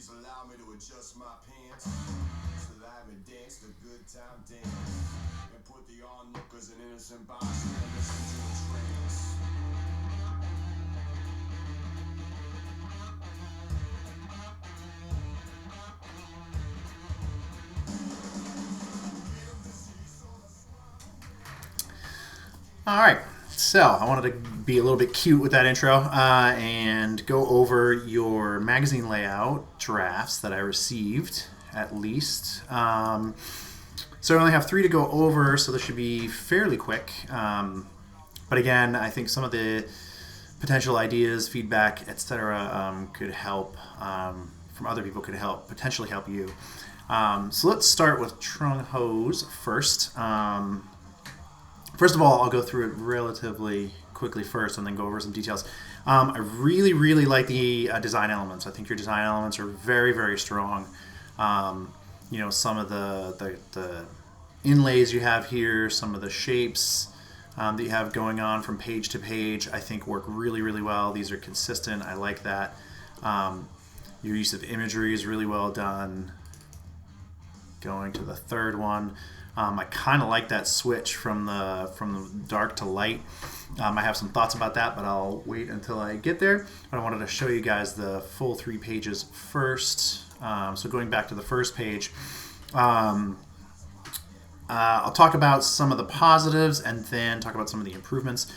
Please allow me to adjust my pants so that I may dance the good time dance and put the onlookers and innocent bystanders into a trance. All right, so I wanted to be a little bit cute with that intro and go over your magazine layout drafts that I received, at least. So I only have 3 to go over, so this should be fairly quick. But again, I think some of the potential ideas, feedback, etc., could help from other people. Could help potentially help you. So let's start with Trung Hoes first. First of all, I'll go through it relatively quickly first and then go over some details. I really, really like the design elements. I think your design elements are very, very strong. Some of the inlays you have here, some of the shapes that you have going on from page to page, I think work really, really well. These are consistent. I like that. Your use of imagery is really well done. Going to the third one. I kind of like that switch from the dark to light. I have some thoughts about that, but I'll wait until I get there. But I wanted to show you guys the full 3 pages first. So going back to the first page, I'll talk about some of the positives and then talk about some of the improvements.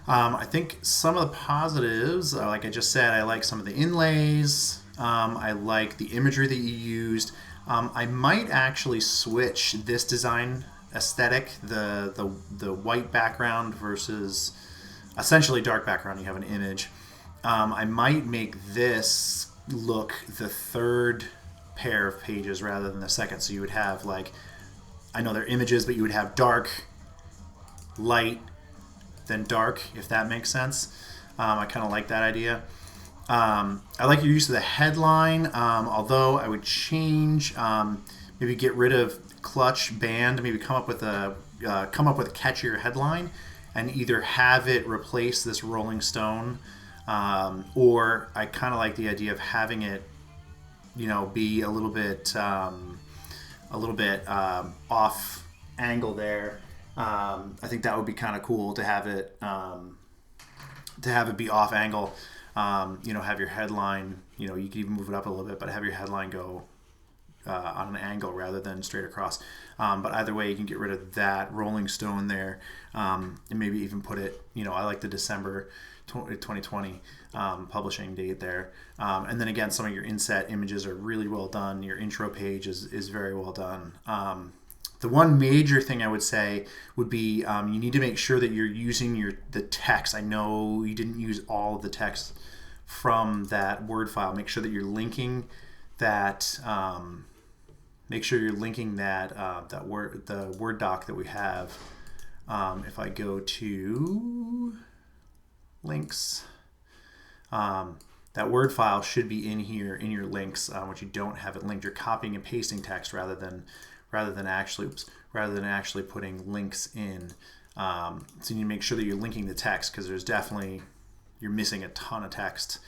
I think some of the positives, like I just said, I like some of the inlays. I like the imagery that you used. I might actually switch this design aesthetic, the white background versus essentially dark background. You have an image. I might make this look the third pair of pages rather than the second. So you would have, like, I know they're images, but you would have dark, light, then dark, if that makes sense. I kind of like that idea. I like your use of the headline, although I would change, maybe get rid of clutch band, maybe come up with a catchier headline, and either have it replace this Rolling Stone, or I kind of like the idea of having it, be a little bit off angle there. I think that would be kind of cool to have it be off angle. Have your headline, you could even move it up a little bit, but have your headline go on an angle rather than straight across. But either way, you can get rid of that Rolling Stone there, and maybe even put it, I like the December 2020 publishing date there. And then again, some of your inset images are really well done. Your intro page is very well done. The one major thing I would say would be you need to make sure that you're using the text. I know you didn't use all of the text from that Word file. Make sure that you're linking that. The Word doc that we have. If I go to links, that Word file should be in here in your links, which you don't have it linked. You're copying and pasting text rather than actually putting links in. So you need to make sure that you're linking the text, because you're missing a ton of text.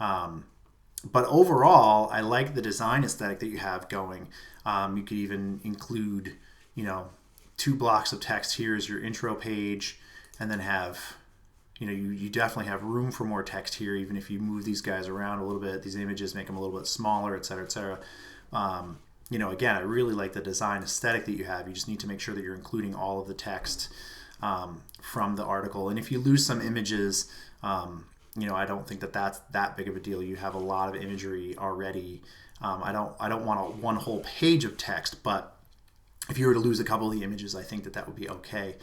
But overall, I like the design aesthetic that you have going. You could even include, 2 blocks of text here as your intro page, and then have, you definitely have room for more text here, even if you move these guys around a little bit. These images make them a little bit smaller, et cetera, et cetera. Again, I really like the design aesthetic that you have. You just need to make sure that you're including all of the text from the article. And if you lose some images, I don't think that's that big of a deal. You have a lot of imagery already. I don't want one whole page of text, but if you were to lose a couple of the images, I think that would be okay,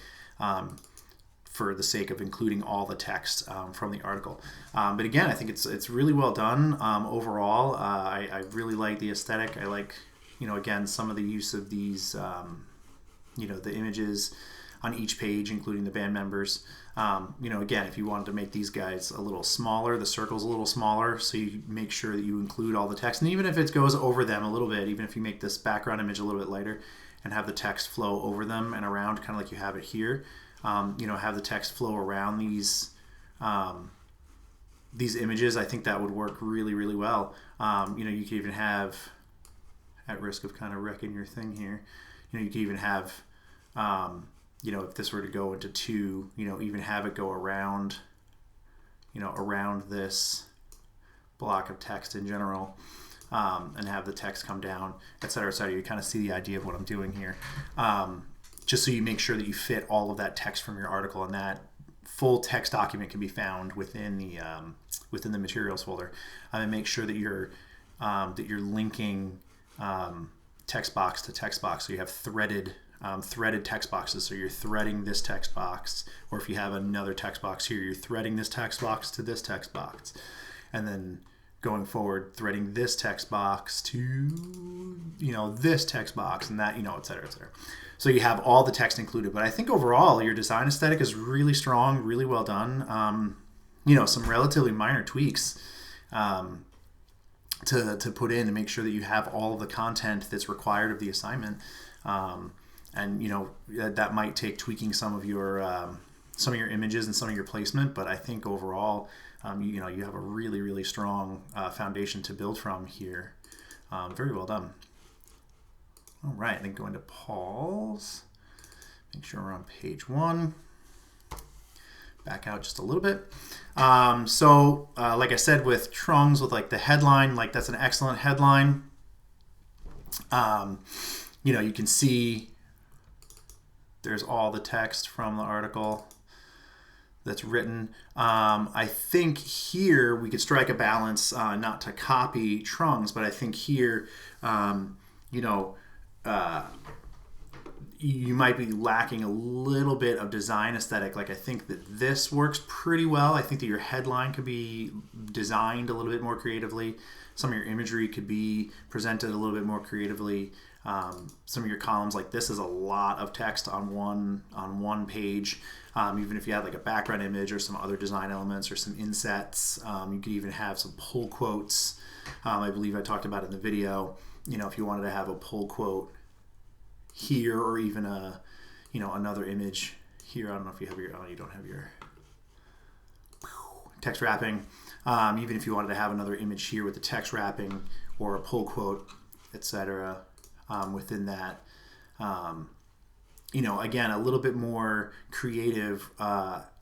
for the sake of including all the text from the article. But again, I think it's really well done overall. I really like the aesthetic. I like, again, some of the use of these, the images on each page, including the band members. Again, if you wanted to make these guys a little smaller, the circle's a little smaller, so you make sure that you include all the text. And even if it goes over them a little bit, even if you make this background image a little bit lighter and have the text flow over them and around, kind of like you have it here, have the text flow around these these images, I think that would work really, really well. You could even have, at risk of kind of wrecking your thing here, you could even have, if this were to go into 2, even have it go around, around this block of text in general, and have the text come down, et cetera, et cetera. You kind of see the idea of what I'm doing here. Just so you make sure that you fit all of that text from your article, and that full text document can be found within the materials folder. And make sure that you're linking text box to text box, so you have threaded text boxes. So you're threading this text box, or if you have another text box here, you're threading this text box to this text box, and then going forward threading this text box to this text box, and that et cetera, et cetera. So you have all the text included. But I think overall your design aesthetic is really strong, really well done. Some relatively minor tweaks to put in to make sure that you have all of the content that's required of the assignment. That might take tweaking some of your images and some of your placement, but I think overall, you have a really, really strong foundation to build from here. Very well done. All right, then go into Paul's. Make sure we're on page 1. Back out just a little bit. Like I said, with Trung's, with like the headline, like that's an excellent headline. You can see there's all the text from the article that's written. I think here we could strike a balance, not to copy Trung's, but I think here, you might be lacking a little bit of design aesthetic. Like I think that this works pretty well. I think that your headline could be designed a little bit more creatively. Some of your imagery could be presented a little bit more creatively. Some of your columns, like this is a lot of text on one page. Even if you have like a background image or some other design elements or some insets, you could even have some pull quotes. I believe I talked about it in the video. If you wanted to have a pull quote here, or even another image here. I don't know if you have you don't have your text wrapping. Even if you wanted to have another image here with the text wrapping or a pull quote, etc. Within that, again, a little bit more creative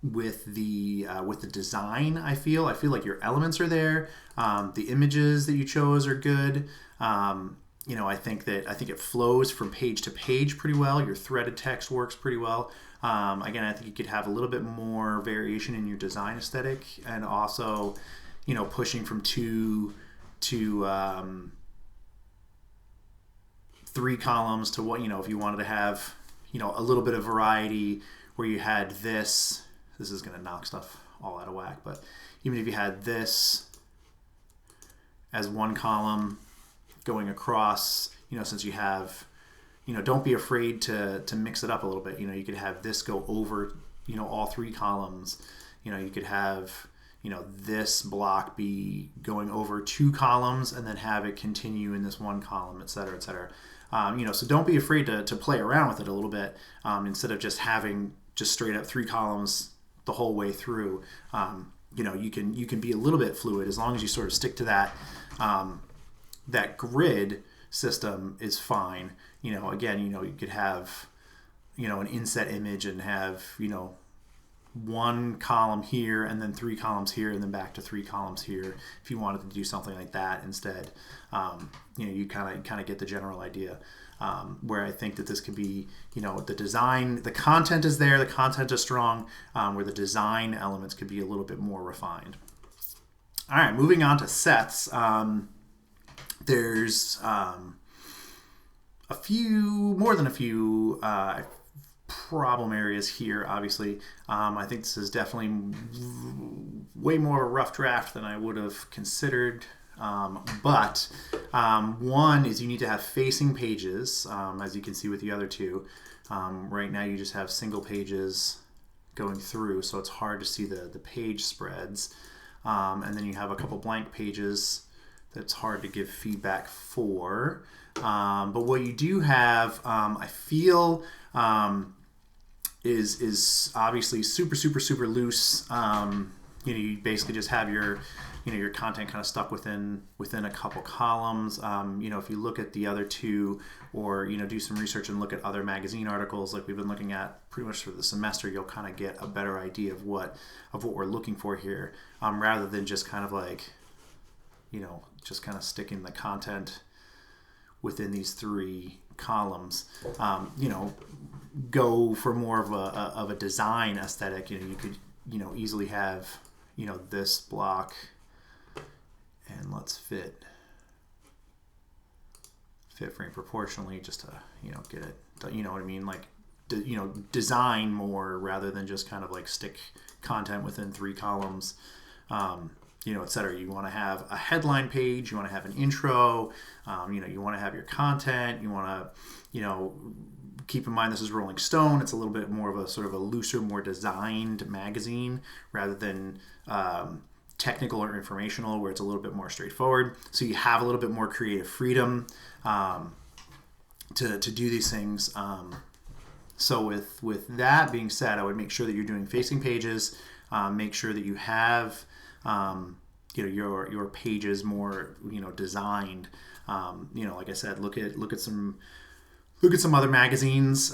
with the design. I feel like your elements are there. The images that you chose are good. I think it flows from page to page pretty well. Your threaded text works pretty well. Again, I think you could have a little bit more variation in your design aesthetic, and also, pushing from 2 to 3 columns to what, if you wanted to have, a little bit of variety where you had this is going to knock stuff all out of whack, but even if you had this as one column going across, since you have, don't be afraid to mix it up a little bit. You could have this go over, all 3 columns. You could have, this block be going over 2 columns and then have it continue in this one column, et cetera, et cetera. So don't be afraid to play around with it a little bit, instead of just having just straight up 3 columns the whole way through. You can be a little bit fluid as long as you sort of stick to that. That grid system is fine. Again, you could have, an inset image and have, 1 column here and then 3 columns here and then back to 3 columns here. If you wanted to do something like that instead, you kind of get the general idea. Where I think that this could be, the design, the content is there, the content is strong, where the design elements could be a little bit more refined. All right, moving on to sets. There's more than a few problem areas here, obviously. I think this is definitely way more of a rough draft than I would have considered. But one is you need to have facing pages, as you can see with the other 2. Right now you just have single pages going through, so it's hard to see the page spreads. And then you have a couple blank pages that's hard to give feedback for. But what you do have, I feel, is obviously super, super, super loose. you basically just have your your content kind of stuck within a couple columns. If you look at the other two, or do some research and look at other magazine articles like we've been looking at pretty much for the semester, you'll kind of get a better idea of what we're looking for here, rather than just kind of like just kind of sticking the content within these three columns. Go for more of a design aesthetic. You could easily have this block, and let's fit frame proportionally, just to get it, what I mean, like design more rather than just kind of like stick content within three columns, etc. You want to have a headline page, you want to have an intro, you want to have your content, you want to keep in mind this is Rolling Stone. It's a little bit more of a sort of a looser, more designed magazine rather than technical or informational, where it's a little bit more straightforward. So you have a little bit more creative freedom to do these things. So with that being said, I would make sure that you're doing facing pages. Make sure that you have your pages more designed. Like I said, look at some other magazines,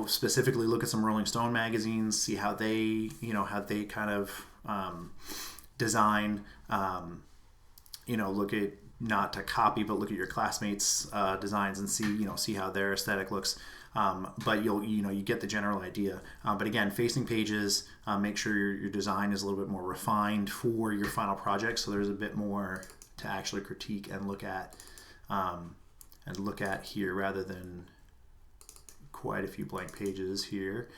specifically look at some Rolling Stone magazines, see how they kind of design, look at, not to copy, but look at your classmates' designs and see how their aesthetic looks. But you get the general idea. But again, facing pages, make sure your design is a little bit more refined for your final project, so there's a bit more to actually critique and look at. Here, rather than quite a few blank pages here.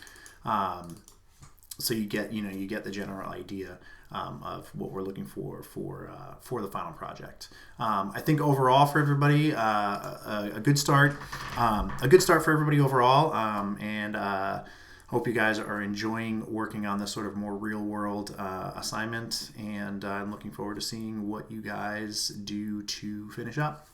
So you get the general idea of what we're looking for the final project. I think overall for everybody, a good start. A good start for everybody overall, and hope you guys are enjoying working on this sort of more real world assignment. And I'm looking forward to seeing what you guys do to finish up.